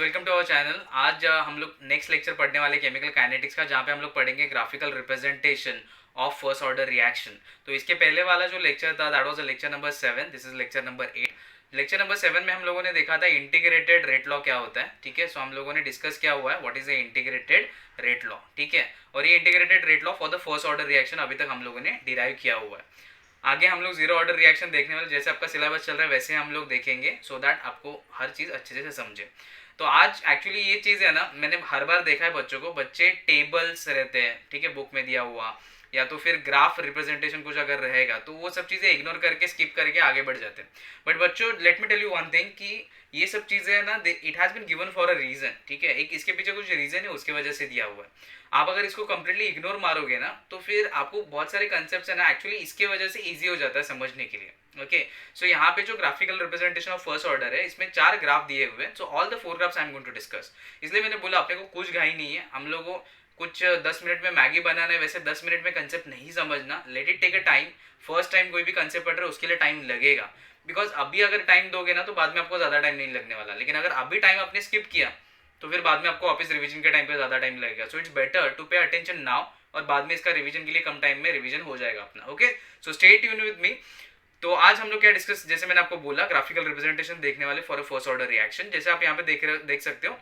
Welcome to our channel. आज हम लोग नेक्स्ट लेक्चर पढ़ने वाले केमिकल काइनेटिक्स का, जहाँ पे हम लोग पढ़ेंगे graphical representation of first order reaction. तो इसके पहले वाला जो लेक्चर था that was lecture number 7, this is lecture number 8। Lecture number 7 में हम लोगों ने देखा था इंटीग्रेटेड रेट लॉ क्या होता है। ठीक है, सो हम लोगों ने डिस्कस किया हुआ है what is a integrated rate law. ठीक है, और ये integrated rate law for the first order reaction अभी तक हम लोगों ने डिराइव किया हुआ है। आगे हम लोग जीरो ऑर्डर रिएक्शन देखने वाले, जैसे आपका सिलेबस चल रहा है वैसे हम लोग देखेंगे, सो दैट आपको हर चीज़ अच्छे से समझे। तो आज एक्चुअली ये चीज़ है ना, मैंने हर बार देखा है बच्चों को, बच्चे टेबल्स रहते हैं, ठीक है, बुक में दिया हुआ, या तो फिर ग्राफ रिप्रेजेंटेशन कुछ अगर रहेगा तो वो सब चीज़ें इग्नोर करके स्किप करके आगे बढ़ जाते हैं। बट बच्चों, let me tell you one thing कि ये सब चीज़ें है ना, it has been given for a reason. ठीक है, एक इसके पीछे कुछ रीज़न है, उसकी वजह से दिया हुआ है। आप अगर इसको कंप्लीटली इग्नोर मारोगे ना तो फिर आपको बहुत सारे कंसेप्ट्स है ना, एक्चुअली इसके वजह से ईजी हो जाता है समझने के लिए। ओके, सो यहाँ पे जो graphical representation of first order है, इसमें 4 ग्राफ दिए हुए हैं। So all the 4 graphs I am going to discuss. इसलिए मैंने बोला अपने को कुछ घाई नहीं है, हम लोगों को कुछ 10 मिनट में मैगी बनाना है, वैसे 10 मिनट में कंसेप्ट नहीं समझना। Let it take a time. First time कोई भी कंसेप्ट पढ़ रहे हो उसके लिए टाइम लगेगा, बिकॉज अभी अगर टाइम दोगे ना तो बाद में आपको ज़्यादा टाइम नहीं लगने वाला। लेकिन अगर अभी टाइम आपने स्किप किया तो फिर बाद में आपको वापस रिवीजन के टाइम पे ज़्यादा टाइम लगेगा। So it's better to pay attention now, और बाद में इसका रिवीजन के लिए कम टाइम में रिवीजन हो जाएगा अपना। Okay, so stay tune with me. तो आज हम लोग क्या डिस्कस, जैसे मैंने आपको बोला, ग्राफिकल रिप्रेजेंटेशन देखने वाले for a first order reaction. जैसे आप यहाँ पे देख सकते हो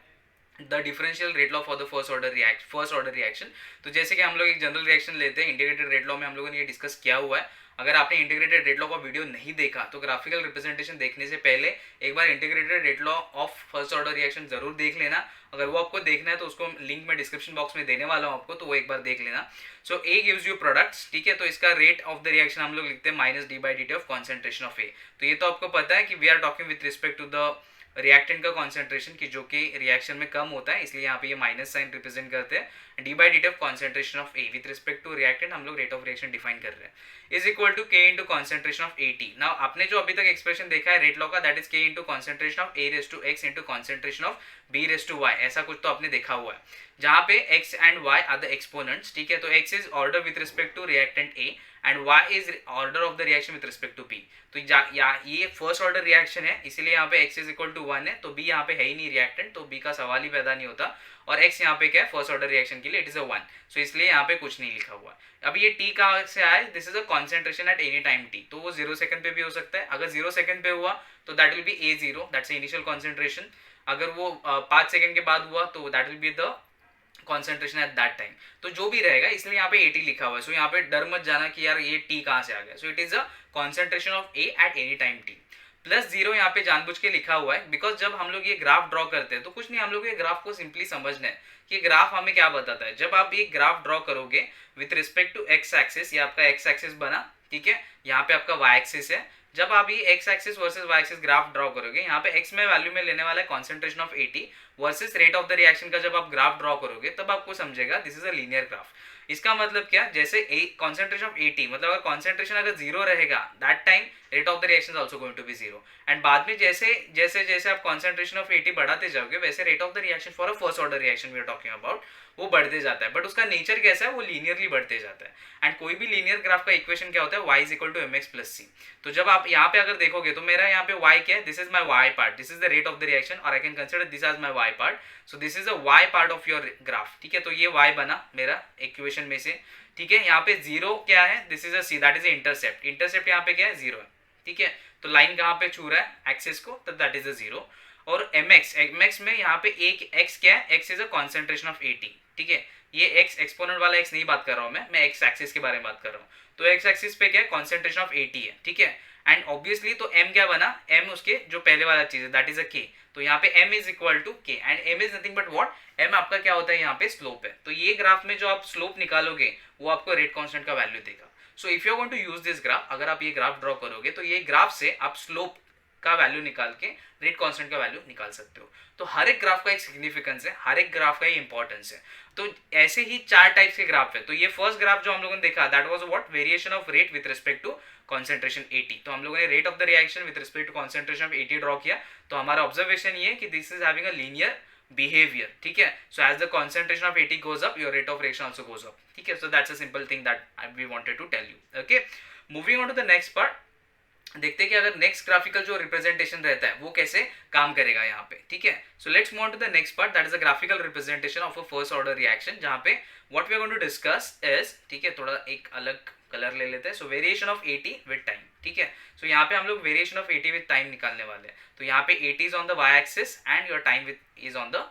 the differential rate law for the first order reaction. तो जैसे कि हम लोग एक जनरल रिएक्शन लेते हैं, इंटीग्रेटेड रेट लॉ में हम लोगों ने ये डिस्कस किया हुआ है। अगर आपने इंटीग्रेटेड रेट लॉ का वीडियो नहीं देखा तो ग्राफिकल रिप्रेजेंटेशन देखने से पहले एक बार integrated rate law of first order reaction जरूर देख लेना। अगर वो आपको देखना है तो उसको लिंक मैं डिस्क्रिप्शन बॉक्स में देने वाला हूँ आपको, तो वो एक बार देख लेना। सो ए गिव्स यू प्रोडक्ट्स, ठीक है, तो इसका रेट ऑफ द रिएक्शन हम लोग लिखते हैं minus D by D T of concentration of A. तो ये तो आपको पता है कि we are talking with respect to the reactant का कॉन्सेंट्रेशन, की जो कि रिएक्शन में कम होता है, इसलिए यहाँ पे ये माइनस साइन रिप्रेजेंट करते हैं। D by D T of concentration of A with respect to reactant हम लोग रेट ऑफ रिएक्शन डिफाइन कर रहे हैं, is equal to k into concentration of A t. Now आपने जो अभी तक एक्सप्रेशन देखा है रेट लॉ का, that is k into concentration of A raise to x into concentration of B raise to y. ऐसा कुछ तो आपने देखा हुआ है, जहाँ पे x and y are the exponents. ठीक है, तो x is order with respect to reactant A and y is order of the reaction with respect to B। तो ये फर्स्ट ऑर्डर रिएक्शन है, इसीलिए यहाँ पे x इज इक्वल टू 1 है, तो B यहाँ पे है ही नहीं रिएक्टेंट, तो B का सवाल ही पैदा नहीं होता। और x यहाँ पे क्या है, फर्स्ट ऑर्डर रिएक्शन के लिए इट इज अ 1, सो इसलिए यहाँ पे कुछ नहीं लिखा हुआ। अब ये t कहाँ से आया, this is a concentration at any time t, तो वो 0 सेकंड पे भी हो सकता है। अगर 0 सेकंड पे हुआ तो that will be a0, that's initial concentration. अगर वो 5 सेकंड के बाद हुआ तो that will be the concentration at that time. तो जो भी रहेगा, इसलिए यहाँ पे 80 लिखा हुआ है। सो यहाँ पे डर मत जाना कि यार ये टी कहाँ से आ गया। So it is a concentration of A at any time T. Plus zero यहाँ पे जानबूझ के लिखा हुआ है, बिकॉज जब हम लोग ये ग्राफ ड्रॉ करते हैं तो कुछ नहीं, हम लोग ये ग्राफ को सिंपली समझना है कि ग्राफ हमें क्या बताता है। जब आप ये ग्राफ ड्रॉ करोगे with respect to x axis, ये आपका एक्स एक्सिस बना, ठीक है, यहाँ पे आपका वाई एक्सिस है। जब आप ये x axis versus y axis graph draw करोगे, यहाँ पे एक्स में वैल्यू में लेने वाला है concentration of 80 versus rate of the reaction का जब आप ग्राफ ड्रॉ करोगे तब आपको समझेगा this is a linear graph. इसका मतलब क्या, जैसे कॉन्सेंट्रेशन ऑफ 80, मतलब अगर कॉन्सेंट्रेशन अगर जीरो रहेगा that time rate of the reaction also going to be zero, and बाद में जैसे जैसे जैसे आप कॉन्सेंट्रेशन ऑफ 80 बढ़ाते जाओगे वैसे rate of the reaction for a first order reaction we are talking about वो बढ़ते जाता है। बट उसका नेचर कैसा है, वो लीनियरली बढ़ते जाता है। एंड कोई भी लीनियर ग्राफ का इक्वेशन क्या होता है, y is equal to mx plus c। तो जब आप यहाँ पे अगर देखोगे तो मेरा यहाँ पे y क्या है, this is my y part, this is the rate of the reaction, और I can consider this as my y part. So this is a y part of your graph. ठीक है, तो ये y बना मेरा equation में से। ठीक है, यहाँ पे जीरो क्या है, this is a c, that is intercept. Intercept यहाँ पे क्या है, जीरो है। ठीक है, तो लाइन कहाँ पे छू रहा है, एक्सिस को, तब दैट इज अ जीरो। और mx में यहाँ पे एक x क्या है, x is a concentration of 80। ठीक है, ये x एक्सपोनेंट वाला x नहीं बात कर रहा हूँ मैं x एक्सिस के बारे में बात कर रहा हूँ। तो x एक्सिस पे क्या है, कॉन्सेंट्रेशन ऑफ 80 है। ठीक है, एंड ऑब्वियसली तो m क्या बना, m उसके जो पहले वाला चीज है दैट इज अ k। तो यहाँ पे m is equal to k and m is nothing but what, m आपका क्या होता है यहाँ पे स्लोप है। तो ये ग्राफ में जो आप स्लोप निकालोगे वो आपको रेट कांस्टेंट का वैल्यू देगा। So if you want to use this graph, अगर आप ये ग्राफ ड्रॉ करोगे तो ये ग्राफ से आप स्लोप का वैल्यू निकाल के रेट कांस्टेंट का वैल्यू निकाल सकते हो। तो हर एक ग्राफ का एक सिग्निफिकेंस है, हर एक ग्राफ का एक इंपॉर्टेंस है। तो ऐसे ही 4 टाइप्स के ग्राफ है। तो ये फर्स्ट ग्राफ जो हम लोगों ने देखा that was what, variation of rate with respect to concentration 80। तो हम लोगों ने rate of the reaction with respect to concentration of 80 draw किया। तो हमारा ऑब्जर्वेशन ये है कि this is having a linear behaviour. ठीक है, so as the concentration of 80 goes up your rate of reaction also goes up. ठीक है, so that's a simple thing that we wanted to tell you. Okay, moving on to the next part. देखते हैं कि अगर next graphical जो representation रहता है वो कैसे काम करेगा यहाँ पे, ठीक है। So let's move on to the next part, that is a graphical representation of a first order reaction, जहाँ पे what we are going to discuss is, ठीक है, थोड़ा एक अलग कलर ले लेते हैं। So variation of AT with time, ठीक है। सो यहाँ पे हम लोग variation of AT with time निकालने वाले हैं। तो यहाँ पे AT is on the y axis and your time is on the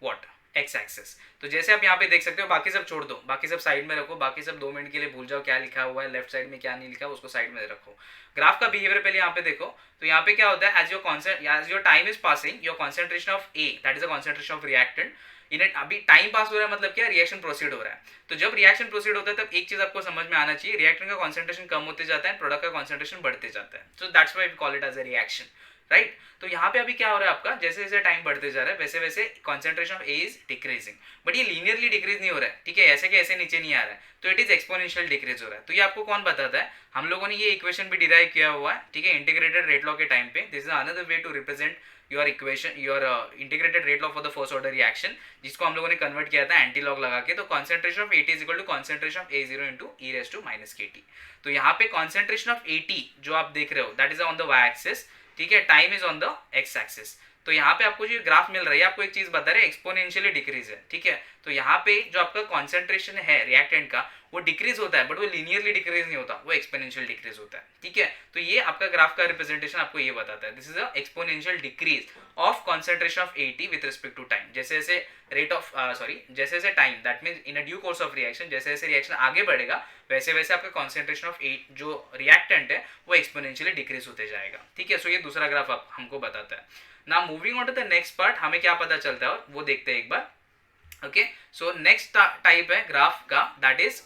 what, x axis. तो जैसे आप यहाँ पे देख सकते हो, बाकी सब छोड़ दो, बाकी सब साइड में रखो, बाकी सब 2 मिनट के लिए भूल जाओ क्या लिखा हुआ है लेफ्ट साइड में, क्या नहीं लिखा है उसको साइड में रखो। ग्राफ का बिहेवियर पहले यहाँ पे देखो। तो यहाँ पे क्या होता है, as your time is passing, your concentration of A, that is the concentration of reactant in it, अभी टाइम पास हो रहा है मतलब क्या, रिएक्शन प्रोसीड हो रहा है। तो जब रिएक्शन प्रोसीड होता है तब एक चीज आपको समझ में आना चाहिए, रिएक्टेंट का कॉन्सेंट्रेशन कम होते जाता है, प्रोडक्ट का कॉन्सेंट्रेशन बढ़ते जाता है। So that's why we call it as a reaction, right. तो यहाँ पे अभी क्या हो रहा है आपका, जैसे जैसे टाइम बढ़ते जा रहा है वैसे वैसे concentration of A is decreasing, but ये लीनियरली डिक्रीज नहीं हो रहा है, ठीक है, ऐसे के ऐसे नीचे नहीं आ रहा है, तो इट इज एक्सपोनेंशियल डिक्रीज हो रहा है। तो ये आपको कौन बताता है, हम लोगों ने ये इक्वेशन भी डिराइव किया हुआ है, ठीक है, इंटीग्रेटेड रेट लॉ के टाइम पे। This is another way to represent your equation, your integrated rate law for the first order reaction, जिसको हम लोगों ने कन्वर्ट किया था एंटी लॉग लगा के। तो concentration of AT is equal to concentration of A zero into e raise to minus के टी। तो यहाँ पे कॉन्सेंट्रेशन ऑफ एटी जो आप देख रहे हो that is on the y axis, ठीक है, time is on the x axis. तो यहाँ पे आपको जो ग्राफ मिल रहा है आपको एक चीज बता रहे हैं, एक्सपोनेंशियली डिक्रीज है, ठीक है। तो यहाँ पे जो आपका कॉन्सेंट्रेशन है रिएक्टेंट का वो डिक्रीज होता है, बट वो लीनियरली डिक्रीज नहीं होता, वो एक्सपोनेंशियल डिक्रीज होता है, ठीक है। तो ये आपका ग्राफ का रिप्रेजेंटेशन आपको ये बताता है, this is a exponential decrease of concentration of AT with respect to time. जैसे जैसे रेट ऑफ जैसे जैसे time, that means in a due course of reaction, जैसे जैसे रिएक्शन आगे बढ़ेगा वैसे वैसे आपका कॉन्सेंट्रेशन ऑफ एट जो रिएक्टेंट है वो एक्सपोनेंशियली डिक्रीज होते जाएगा, ठीक है। सो ये दूसरा ग्राफ आप हमको बताता है। ना moving on to the next part, हमें क्या पता चलता है और वो देखते हैं एक बार। ओके, सो नेक्स्ट टाइप है ग्राफ का, that is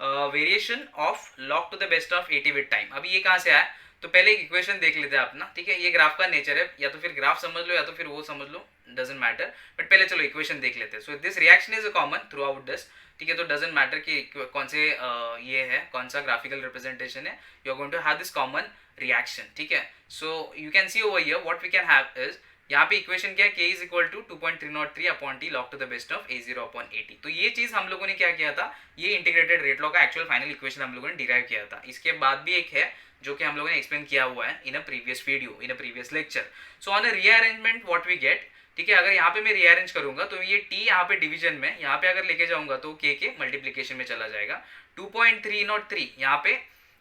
variation of log to the best of AT with time. अभी ये कहाँ से आया, तो पहले एक इक्वेशन देख लेते हैं अपना, ठीक है। ये ग्राफ का नेचर है, या तो फिर ग्राफ समझ लो या तो फिर वो समझ लो, डजेंट मैटर, बट पहले चलो इक्वेशन देख लेते हैं। So this reaction is a common through out this, ठीक है। तो डजेंट मैटर कि कौन से ये है, कौन सा ग्राफिकल रिप्रेजेंटेशन है, you are going to have this common reaction, ठीक है। So you can see over here what we can have is, यहाँ पे इक्वेशन क्या है, k is equal to 2.303 upon t log to the best of a0 upon at। तो ये चीज हम लोगों ने क्या किया था, ये इंटीग्रेटेड रेट लॉ का एक्चुअल फाइनल इक्वेशन हम लोगों ने डिराइव किया था। इसके बाद भी एक है जो कि हम लोगों ने एक्सप्लेन किया हुआ है in a previous video, in a previous lecture. So on a rearrangement what we get, ठीक है, अगर यहाँ पे मैं रीअरेंज करूंगा तो ये t यहाँ पे डिवीजन में, यहाँ पे अगर लेके जाऊंगा तो k के मल्टीप्लीकेशन में चला जाएगा। 2.303 यहाँ पे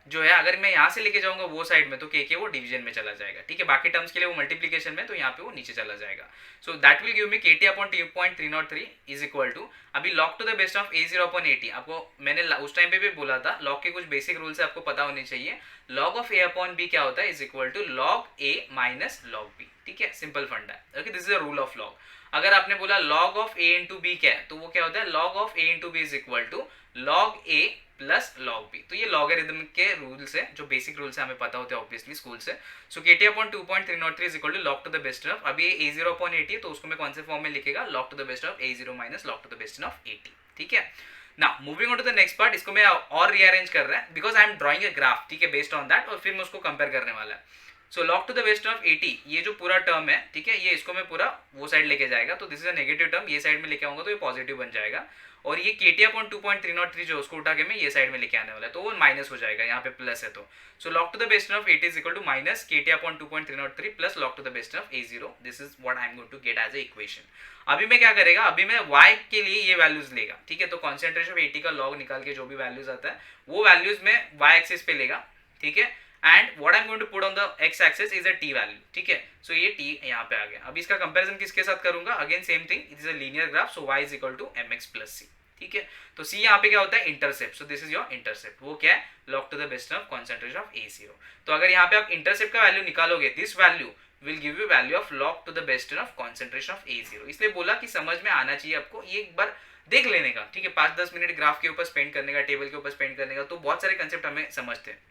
जो है अगर मैं यहाँ से लेके जाऊंगा वो साइड में तो के वो डिवीजन में चला जाएगा, ठीक है। बाकी टर्म्स के लिए वो मल्टीप्लीकेशन में, तो यहाँ पे वो नीचे चला जाएगा। So that will give me K T upon 2.303 is equal to, अभी log to the best of A zero upon AT. आपको मैंने उस टाइम पे भी बोला था लॉग के कुछ बेसिक रूल्स आपको पता होने चाहिए। Log of A upon B क्या होता है, is equal to log A minus log B, ठीक है, सिंपल फंडा है। Okay, this is a rule of log. अगर आपने बोला log of A into B क्या है, तो वो क्या होता है, log of A into B is equal to log A plus log B. तो ये लॉगरिथम के रूल्स है, जो बेसिक रूल्स है हमें पता होते हैं ऑब्वियसली स्कूल से। So k T upon 2.303 is equal to log to the best of, अभी ए जीरो अपॉन एटी है तो उसको मैं कौन से फॉर्म में लिखेगा, log to the best of A zero minus log to the best of AT, ठीक है ना। Moving on to the next part, इसको मैं और रीअरेंज कर रहा है because I am drawing a graph, ठीक है, बेस्ड ऑन दैट, और फिर मैं उसको कंपेयर करने वाला है। सो log to the best of 80, ये जो पूरा टर्म है, ठीक है, ये इसको मैं पूरा वो साइड लेके जाएगा, तो this is a negative term, ये साइड में लेके आऊंगा तो ये पॉजिटिव बन जाएगा। और ये के टी अपॉन 2.303 जो उसको उठा के मैं ये साइड में लेके आने वाला है, तो वो माइनस हो जाएगा, यहाँ पे प्लस है। तो so log to the best of 80 is equal to minus के T upon 2.303 plus log to the best of A zero. This is what I am going to get as a equation. अभी मैं क्या करेगा, अभी मैं y के लिए ये वैल्यूज लेगा, ठीक है। तो कॉन्सेंट्रेशन ऑफ 80 का लॉग निकाल के जो भी वैल्यूज आता है वो वैल्यूज में y एक्सिस पे लेगा, ठीक है। And what I am going to put on the x axis is a t value, ठीक है। सो ये t यहाँ पे आ गया। अभी इसका कंपैरिजन किसके साथ करूंगा, again same thing, it is a linear graph, so y is equal to mx plus c, ठीक है। तो c यहाँ पे क्या होता है, intercept. So this is your intercept, वो क्या है, log to the best of concentration of a0। तो अगर यहाँ पे आप इंटरसेप्ट का वैल्यू निकालोगे, this value will give you value of log to the best of concentration of a0। इसलिए बोला कि समझ में आना चाहिए आपको, ये एक बार देख लेने का, ठीक है, 5-10 मिनट ग्राफ के ऊपर स्पेंड करने का, टेबल के ऊपर स्पेंड करने का, तो बहुत सारे कंसेप्ट हमें समझते हैं।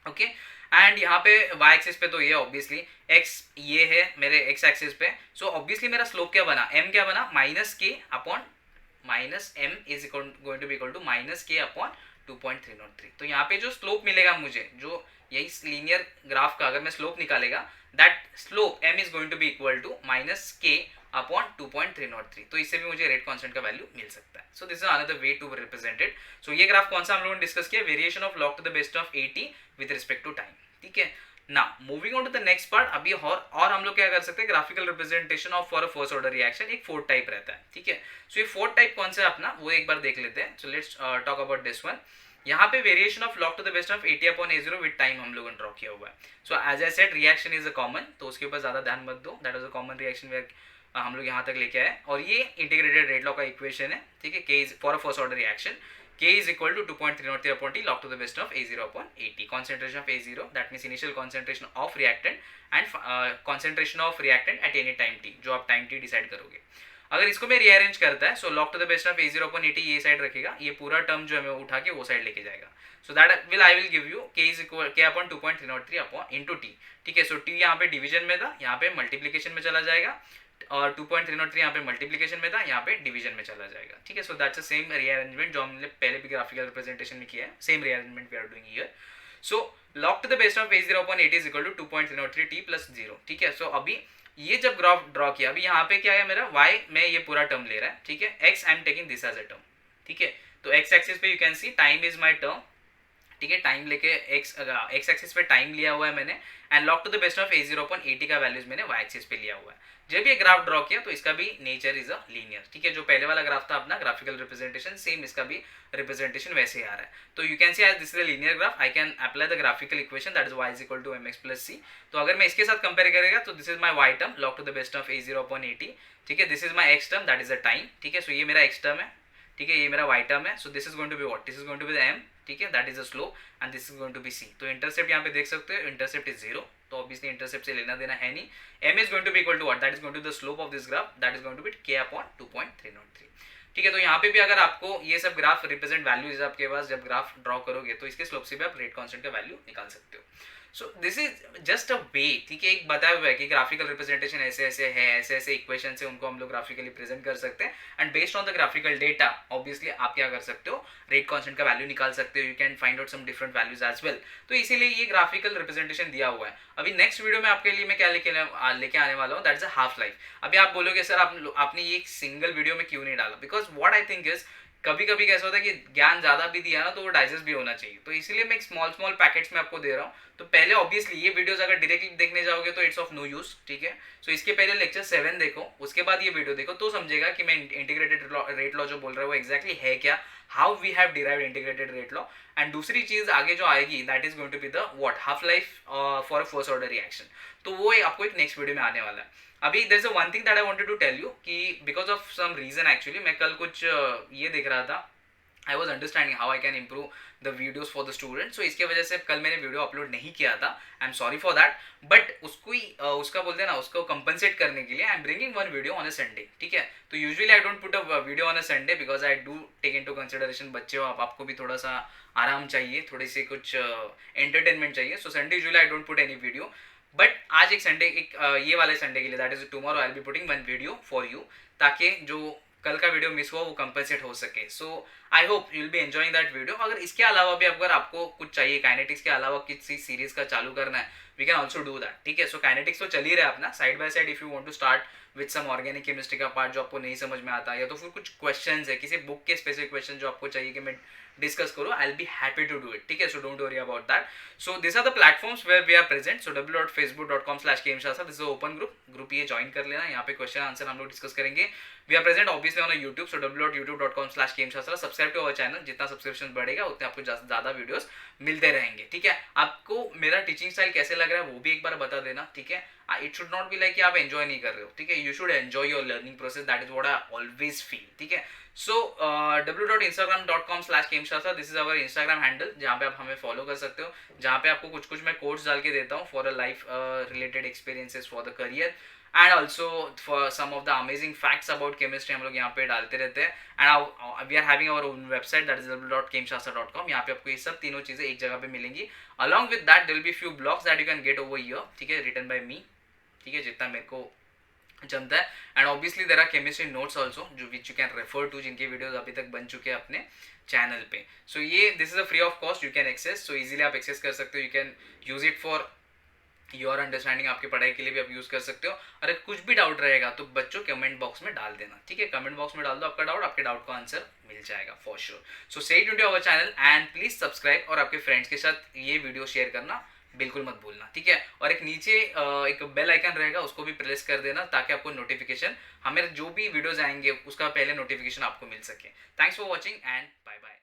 ओके, एंड यहाँ पे y एक्सिस पे तो ये ऑब्वियसली x ये है मेरे x एक्सिस पे, सो ऑब्वियसली मेरा स्लोप क्या बना, m क्या बना, माइनस के upon minus m is going to be equal to minus के अपॉन 2.303। तो यहाँ पे जो स्लोप मिलेगा मुझे, जो यही लीनियर ग्राफ का अगर मैं स्लोप निकालेगा, that slope m is going to be equal to minus के अपॉन 2.303। तो इससे भी मुझे रेट कांस्टेंट का वैल्यू मिल सकता है। So this is another way to represent it. So ये ग्राफ कौन सा हम लोगों ने डिस्कस किया, variation of log to the best of 80 with respect to time, ठीक है। ना moving on to the next part, अभी और हम लोग क्या कर सकते हैं, graphical representation of for a first order reaction एक फोर्थ टाइप रहता है, ठीक है। सो ये फोर्थ टाइप कौन सा है अपना, वो एक बार देख लेते हैं। So let's talk about this one. यहाँ पे variation of log to the best of 80/A0 with time हम लोगों ने ड्रॉ किया हुआ है। So as I said reaction is a common, तो उसके ऊपर ज्यादा ध्यान मत दो, that is a common reaction where हम लोग यहाँ तक लेके आए, और ये इंटीग्रेटेड रेट लॉ का इक्वेशन है, ठीक है। K is for a first order reaction K is equal to 2.303 upon T log to the best of A0 upon AT. Concentration of A0, that means initial concentration of reactant and concentration of reactant at any time T, जो आप time T decide करोगे। अगर इसको मैं rearrange करता है, सो log to the best of A0 upon AT ये side रखेगा, ये पूरा टर्म जो है मैं उठा के वो साइड लेके जाएगा। So that will I will give you K is equal K upon 2.303 upon into T, ठीक है। सो T यहाँ पे डिवीजन में था, यहाँ पे मल्टीप्लीकेशन में चला जाएगा, और 2.303 यहाँ पे मल्टीप्लिकेशन में था, यहाँ पे डिवीजन में चला जाएगा, ठीक है। So that's the same rearrangement जो हमने पहले भी ग्राफिकल रिप्रेजेंटेशन में किया है, same rearrangement we are doing here. So log to the base of A0 upon AT is equal to 2.303 T plus 0, ठीक है। सो अभी ये जब ग्राफ ड्रॉ किया, अभी यहाँ पे क्या है मेरा y में ये पूरा टर्म ले रहा है, ठीक है। x I am taking this as a term, ठीक है। तो x एक्सिस पे you can see time is my term, ठीक है। टाइम लेके x एक्सिस पे टाइम लिया हुआ है मैंने, and log to the best of A0 upon AT का वैल्यूज मैंने y एक्सिस पे लिया हुआ है। जब ये ग्राफ ड्रॉ किया तो इसका भी नेचर इज अ लीनियर, ठीक है। जो पहले वाला ग्राफ था अपना ग्राफिकल रिप्रेजेंटेशन, सेम इसका भी रिप्रेजेंटेशन वैसे ही आ रहा है। तो you can see as this is a linear graph, I can apply the graphical equation that is y is equal to mx plus c। तो अगर मैं इसके साथ कंपेयर करेगा तो this is my y term log to the best of A0 upon AT, ठीक है। This is my x term that is a time, ठीक है। सो ये मेरा x टर्म है, ठीक है, ये मेरा y टर्म है। So this is going to be what, this is going to be the m, ठीक है, that is a slope, and this is going to be c। तो इंटरसेप्ट यहाँ पे देख सकते हो, इंटरसेप्ट इज 0, तो ऑब्वियसली इंटरसेप्ट से लेना देना है नहीं। m is going to be equal to what, that is going to the slope of this graph, that is going to be k upon 2.303, ठीक है। तो यहाँ पे भी अगर आपको ये सब ग्राफ रिप्रेजेंट वैल्यूज आपके पास जब ग्राफ ड्रॉ करोगे तो इसके स्लोप से भी आप रेट कांस्टेंट का वैल्यू निकाल सकते हो। So this is just a way, ठीक है, एक बताया हुआ है कि ग्राफिकल रिप्रेजेंटेशन ऐसे ऐसे है, ऐसे ऐसे इक्वेशन से उनको हम लोग ग्राफिकली प्रेजेंट कर सकते हैं, and based on the graphical data obviously आप क्या कर सकते हो, रेट कांस्टेंट का वैल्यू निकाल सकते हो, you can find out some different values as well. तो इसीलिए ये ग्राफिकल रिप्रेजेंटेशन दिया हुआ है। अभी नेक्स्ट वीडियो में आपके लिए मैं क्या लेके आने वाला हूँ, that is a half life. अभी आप बोलोगे सर आपने ये सिंगल वीडियो में क्यों नहीं डाला, because what I think is कभी कभी कैसा होता है कि ज्ञान ज्यादा भी दिया ना तो वो डाइजेस्ट भी होना चाहिए, तो इसीलिए मैं एक स्मॉल पैकेट्स में आपको दे रहा हूँ। तो पहले ऑब्वियसली ये वीडियोस अगर डायरेक्टली देखने जाओगे तो इट्स ऑफ नो यूज, ठीक है। सो इसके पहले लेक्चर 7 देखो, उसके बाद ये वीडियो देखो, तो समझेगा कि मैं इंटीग्रेटेड रेट लॉ जो बोल रहा हूँ वो एक्जैक्टली है क्या, how we have derived integrated rate law. And दूसरी चीज आगे जो आएगी that is going to be the what, half life for a first order reaction, तो वो आपको एक नेक्स्ट वीडियो में आने वाला है। अभी there is a one thing that I wanted to tell you कि because of some reason actually मैं कल कुछ ये देख रहा था, I was understanding how I can improve the videos for the student. So इसके वजह से कल मैंने वीडियो अपलोड नहीं किया था, I am sorry for that, but उसको ही उसका बोलते हैं ना, उसको कंपनसेट करने के लिए I am bringing one video on a Sunday, ठीक है। तो usually I don't put a video on a Sunday because I do take into consideration बच्चे हो, आपको भी थोड़ा सा आराम चाहिए, थोड़ी सी कुछ एंटरटेनमेंट चाहिए। So Sunday usually I don't put any video, but आज एक संडे, एक ये वाले संडे के लिए that is tomorrow I will be putting one video for you, ताकि जो कल का वीडियो मिस हुआ वो कंपनसेट हो सके। So I hope you will be enjoying that video. अगर इसके अलावा भी अगर आपको कुछ चाहिए, काइनेटिक्स के अलावा किसी सीरीज का चालू करना है, we can also do that, ठीक है। सो काइनेटिक्स तो चल ही रहा है अपना side by side, if you want to start with some organic chemistry का पार्ट जो आपको नहीं समझ में आता, या तो फिर कुछ क्वेश्चंस है किसी बुक के स्पेसिफिक क्वेश्चन जो आपको चाहिए कि मैं डिस्कस करो, I will be happy to do it, ठीक है। So don't worry about that. So this are the platforms where we are present. So www.facebook.com/kmshastra, this is open group ये ज्वाइन कर लेना, यहाँ पे क्वेश्चन आंसर हम लोग डिस्कस करेंगे। We are present obviously on YouTube, so www.youtube.com/kmshastra, subscribe to our channel, जितना subscription बढ़ेगा उतने आपको ज्यादा वीडियोस मिलते रहेंगे, ठीक है। आपको मेरा टीचिंग स्टाइल कैसे लग रहा है वो भी एक बार बता देना, ठीक है। It should not be like कि आप एंजॉय नहीं कर रहे हो, ठीक है, you should enjoy your learning process, that is what I always feel, ठीक है। सो www.instagram.com/kmshastra, this is our Instagram handle, जहाँ पे आप हमें फॉलो कर सकते हो, जहाँ पे आपको कुछ मैं कोर्स डाल के देता हूँ for a life related experiences for the career, and also for some of the amazing facts about chemistry हम लोग यहाँ पे डालते रहते हैं। And we are having our own website that is www.kmshastra.com, यहाँ पे आपको ये सब तीनों चीजें एक जगह पे मिलेंगी। Along with that there will be few blogs that you can get over here, ठीक है, रिटन बाय मी, ठीक है, जितना मेरे को जमता है। And obviously there are chemistry notes also जो which you can refer to, जिनके वीडियोस अभी तक बन चुके हैं अपने चैनल पे। सो ये this is a free of cost, you can access, so easily आप एक्सेस कर सकते हो, you can use it for your understanding, आपके पढ़ाई के लिए भी आप यूज कर सकते हो। अगर कुछ भी डाउट रहेगा तो बच्चों कमेंट बॉक्स में डाल देना, ठीक है, कमेंट बॉक्स में डाल दो आपका डाउट, आपके डाउट का आंसर मिल जाएगा for sure. So stay tuned to our channel and please subscribe, और आपके फ्रेंड्स के साथ ये वीडियो शेयर करना बिल्कुल मत भूलना, ठीक है। और एक नीचे एक बेल आइकन रहेगा, उसको भी प्रेस कर देना ताकि आपको नोटिफिकेशन, हमें जो भी वीडियोस आएंगे उसका पहले नोटिफिकेशन आपको मिल सके। Thanks for watching and bye bye.